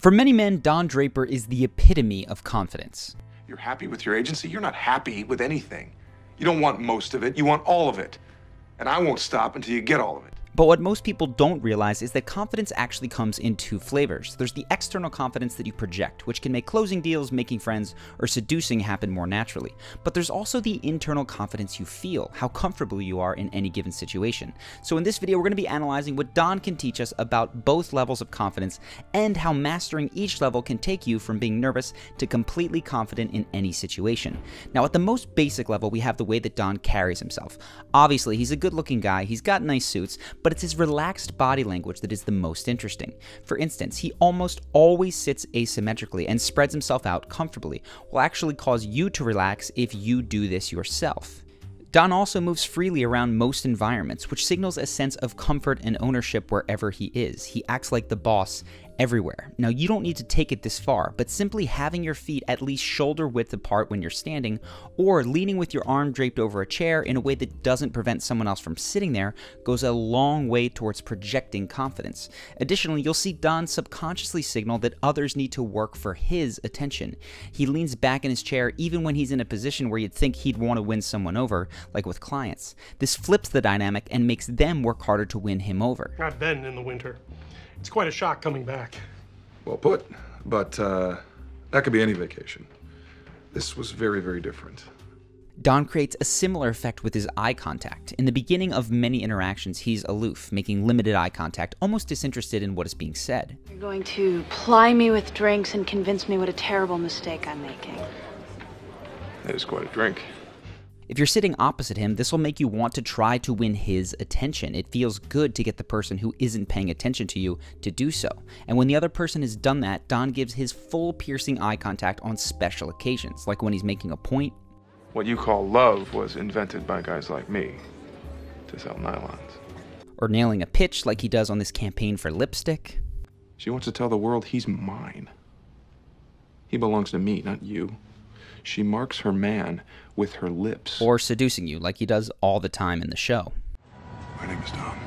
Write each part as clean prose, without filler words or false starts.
For many men, Don Draper is the epitome of confidence. You're happy with your agency? You're not happy with anything. You don't want most of it, you want all of it. And I won't stop until you get all of it. But what most people don't realize is that confidence actually comes in two flavors. There's the external confidence that you project, which can make closing deals, making friends, or seducing happen more naturally. But there's also the internal confidence you feel, how comfortable you are in any given situation. So in this video, we're going to be analyzing what Don can teach us about both levels of confidence and how mastering each level can take you from being nervous to completely confident in any situation. Now, at the most basic level, we have the way that Don carries himself. Obviously, he's a good-looking guy, he's got nice suits, but it's his relaxed body language that is the most interesting. For instance, he almost always sits asymmetrically and spreads himself out comfortably, will actually cause you to relax if you do this yourself. Don also moves freely around most environments, which signals a sense of comfort and ownership wherever he is. He acts like the boss everywhere. Now, you don't need to take it this far, but simply having your feet at least shoulder width apart when you're standing, or leaning with your arm draped over a chair in a way that doesn't prevent someone else from sitting there, goes a long way towards projecting confidence. Additionally, you'll see Don subconsciously signal that others need to work for his attention. He leans back in his chair even when he's in a position where you'd think he'd want to win someone over, like with clients. This flips the dynamic and makes them work harder to win him over. I've been in the winter. It's quite a shock coming back. Well put, but that could be any vacation. This was very, very different. Don creates a similar effect with his eye contact. In the beginning of many interactions, he's aloof, making limited eye contact, almost disinterested in what is being said. You're going to ply me with drinks and convince me what a terrible mistake I'm making. That is quite a drink. If you're sitting opposite him, this will make you want to try to win his attention. It feels good to get the person who isn't paying attention to you to do so. And when the other person has done that, Don gives his full piercing eye contact on special occasions, like when he's making a point. What you call love was invented by guys like me to sell nylons. Or nailing a pitch like he does on this campaign for lipstick. She wants to tell the world he's mine. He belongs to me, not you. She marks her man with her lips. Or seducing you like he does all the time in the show. My name is Don.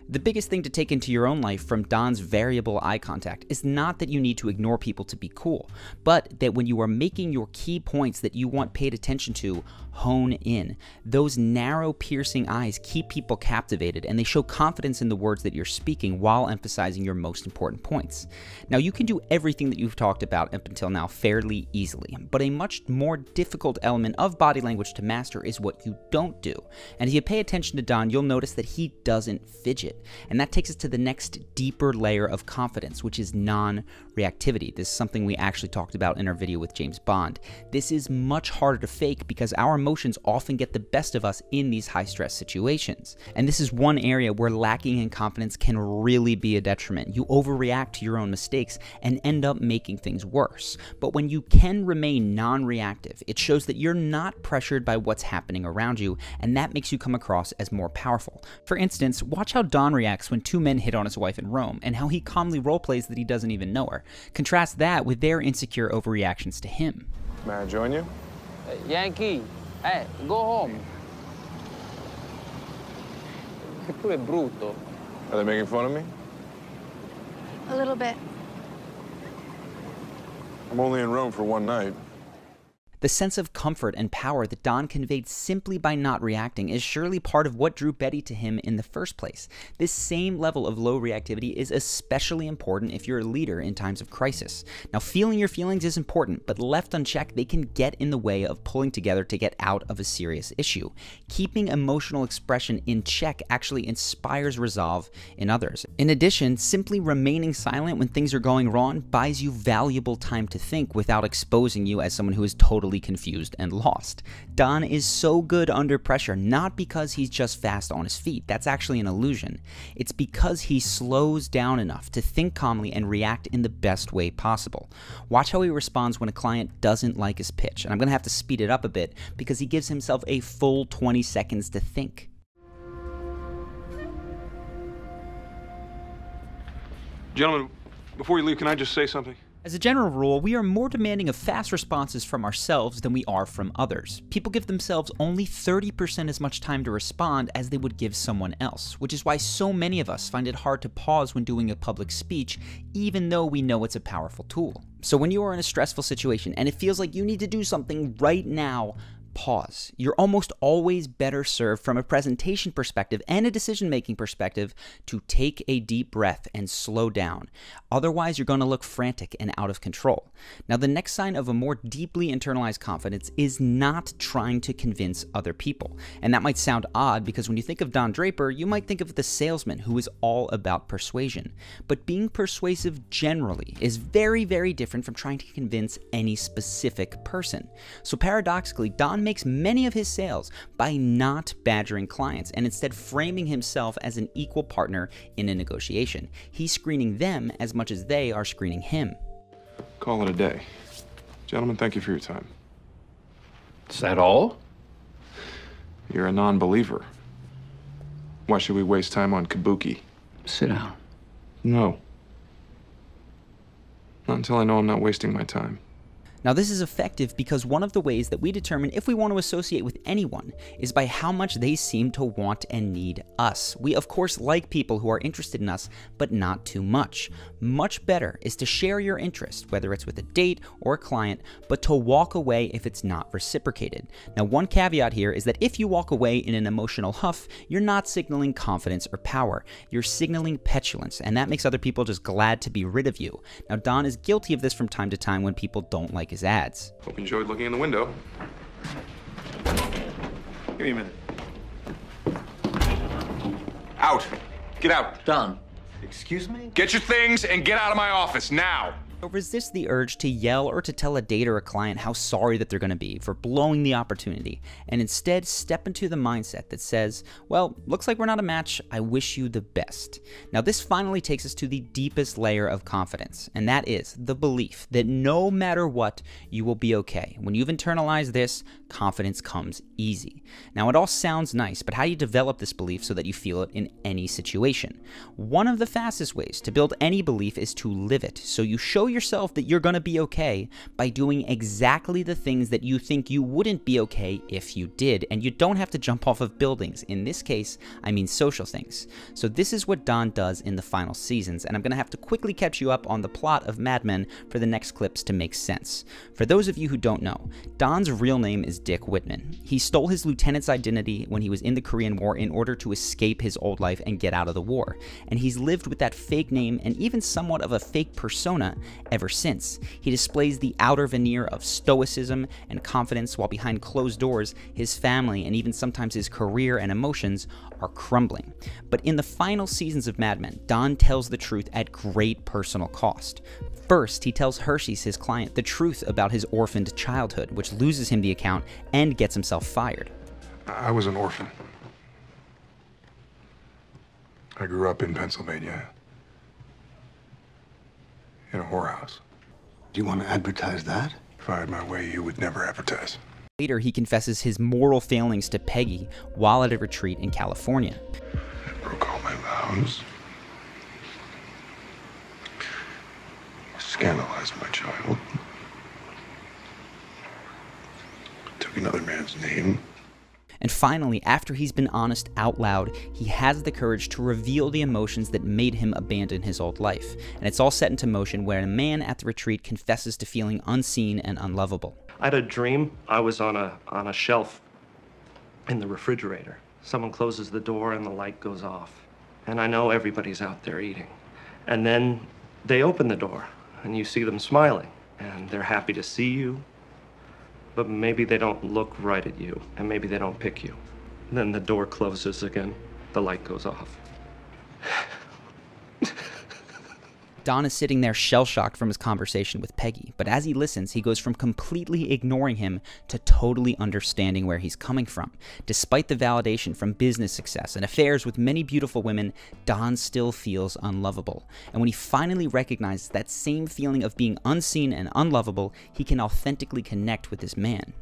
The biggest thing to take into your own life from Don's variable eye contact is not that you need to ignore people to be cool, but that when you are making your key points that you want paid attention to, hone in. Those narrow, piercing eyes keep people captivated, and they show confidence in the words that you're speaking while emphasizing your most important points. Now, you can do everything that you've talked about up until now fairly easily, but a much more difficult element of body language to master is what you don't do. And if you pay attention to Don, you'll notice that he doesn't fidget. And that takes us to the next deeper layer of confidence, which is non-reactivity. This is something we actually talked about in our video with James Bond. This is much harder to fake because our emotions often get the best of us in these high-stress situations. And this is one area where lacking in confidence can really be a detriment. You overreact to your own mistakes and end up making things worse. But when you can remain non-reactive, it shows that you're not pressured by what's happening around you, and that makes you come across as more powerful. For instance, watch how Don reacts when two men hit on his wife in Rome, and how he calmly roleplays that he doesn't even know her. Contrast that with their insecure overreactions to him. May I join you? Yankee, hey, go home. Tu è brutto. Are they making fun of me? A little bit. I'm only in Rome for one night. The sense of comfort and power that Don conveyed simply by not reacting is surely part of what drew Betty to him in the first place. This same level of low reactivity is especially important if you're a leader in times of crisis. Now, feeling your feelings is important, but left unchecked, they can get in the way of pulling together to get out of a serious issue. Keeping emotional expression in check actually inspires resolve in others. In addition, simply remaining silent when things are going wrong buys you valuable time to think without exposing you as someone who is totally confused and lost. Don is so good under pressure, not because he's just fast on his feet. That's actually an illusion. It's because he slows down enough to think calmly and react in the best way possible. Watch how he responds when a client doesn't like his pitch. And I'm going to have to speed it up a bit because he gives himself a full 20 seconds to think. Gentlemen, before you leave, can I just say something? As a general rule, we are more demanding of fast responses from ourselves than we are from others. People give themselves only 30% as much time to respond as they would give someone else, which is why so many of us find it hard to pause when doing a public speech, even though we know it's a powerful tool. So when you are in a stressful situation and it feels like you need to do something right now, pause. You're almost always better served from a presentation perspective and a decision-making perspective to take a deep breath and slow down. Otherwise, you're going to look frantic and out of control. Now, the next sign of a more deeply internalized confidence is not trying to convince other people. And that might sound odd because when you think of Don Draper, you might think of the salesman who is all about persuasion. But being persuasive generally is very, very different from trying to convince any specific person. So paradoxically, Don makes many of his sales by not badgering clients and instead framing himself as an equal partner in a negotiation. He's screening them as much as they are screening him. Call it a day. Gentlemen, thank you for your time. Is that all? You're a non-believer. Why should we waste time on kabuki? Sit down. No. Not until I know I'm not wasting my time. Now, this is effective because one of the ways that we determine if we want to associate with anyone is by how much they seem to want and need us. We, of course, like people who are interested in us, but not too much. Much better is to share your interest, whether it's with a date or a client, but to walk away if it's not reciprocated. Now, one caveat here is that if you walk away in an emotional huff, you're not signaling confidence or power. You're signaling petulance, and that makes other people just glad to be rid of you. Now, Don is guilty of this from time to time when people don't like his ads. Hope you enjoyed looking in the window. Give me a minute. Out! Get out! Don, excuse me? Get your things and get out of my office now! Resist the urge to yell or to tell a date or a client how sorry that they're going to be for blowing the opportunity, and instead step into the mindset that says, well, looks like we're not a match, I wish you the best. Now, this finally takes us to the deepest layer of confidence, and that is the belief that no matter what, you will be okay. When you've internalized this, confidence comes easy. Now, it all sounds nice, but how do you develop this belief so that you feel it in any situation? One of the fastest ways to build any belief is to live it, so you show yourself that you're going to be okay by doing exactly the things that you think you wouldn't be okay if you did, and you don't have to jump off of buildings. In this case, I mean social things. So this is what Don does in the final seasons, and I'm going to have to quickly catch you up on the plot of Mad Men for the next clips to make sense. For those of you who don't know, Don's real name is Dick Whitman. He stole his lieutenant's identity when he was in the Korean War in order to escape his old life and get out of the war, and he's lived with that fake name and even somewhat of a fake persona ever since. He displays the outer veneer of stoicism and confidence while behind closed doors, his family and even sometimes his career and emotions are crumbling. But in the final seasons of Mad Men, Don tells the truth at great personal cost. First, he tells Hershey's, his client, the truth about his orphaned childhood, which loses him the account and gets himself fired. I was an orphan. I grew up in Pennsylvania. In a whorehouse. Do you want to advertise that? If I had my way, you would never advertise. Later, he confesses his moral failings to Peggy while at a retreat in California. I broke all my vows. Scandalized my child. Took another man's name. And finally, after he's been honest out loud, he has the courage to reveal the emotions that made him abandon his old life. And it's all set into motion where a man at the retreat confesses to feeling unseen and unlovable. I had a dream. I was on a shelf in the refrigerator. Someone closes the door and the light goes off. And I know everybody's out there eating. And then they open the door and you see them smiling. And they're happy to see you. But maybe they don't look right at you, and maybe they don't pick you. Then the door closes again, the light goes off. Don is sitting there shell-shocked from his conversation with Peggy, but as he listens, he goes from completely ignoring him to totally understanding where he's coming from. Despite the validation from business success and affairs with many beautiful women, Don still feels unlovable. And when he finally recognizes that same feeling of being unseen and unlovable, he can authentically connect with this man.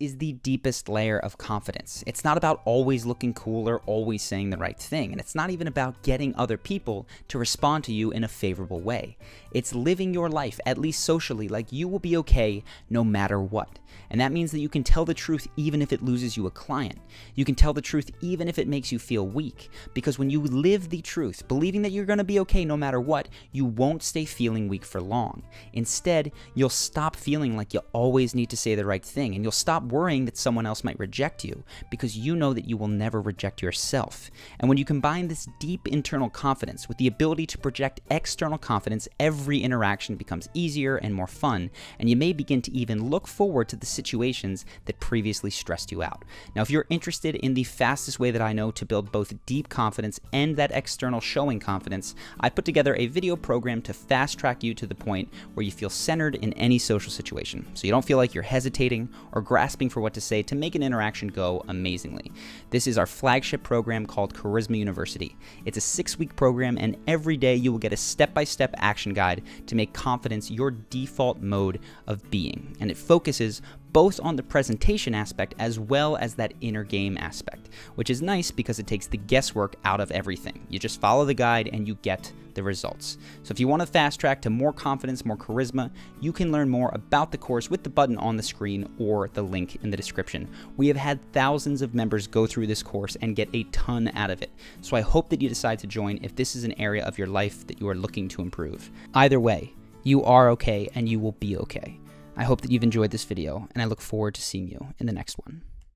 is the deepest layer of confidence. It's not about always looking cool or always saying the right thing, and it's not even about getting other people to respond to you in a favorable way. It's living your life, at least socially, like you will be okay no matter what. And that means that you can tell the truth even if it loses you a client. You can tell the truth even if it makes you feel weak. Because when you live the truth, believing that you're going to be okay no matter what, you won't stay feeling weak for long. Instead, you'll stop feeling like you always need to say the right thing, and you'll stop worrying that someone else might reject you, because you know that you will never reject yourself. And when you combine this deep internal confidence with the ability to project external confidence, every interaction becomes easier and more fun, and you may begin to even look forward to the situations that previously stressed you out. Now, if you're interested in the fastest way that I know to build both deep confidence and that external showing confidence, I put together a video program to fast track you to the point where you feel centered in any social situation, so you don't feel like you're hesitating or grasping for what to say to make an interaction go amazingly. This is our flagship program called Charisma University. It's a 6-week program, and every day you will get a step-by-step action guide to make confidence your default mode of being, and it focuses both on the presentation aspect as well as that inner game aspect, which is nice because it takes the guesswork out of everything. You just follow the guide and you get the results. So if you want to fast track to more confidence, more charisma, you can learn more about the course with the button on the screen or the link in the description. We have had thousands of members go through this course and get a ton out of it. So I hope that you decide to join if this is an area of your life that you are looking to improve. Either way, you are okay and you will be okay. I hope that you've enjoyed this video, and I look forward to seeing you in the next one.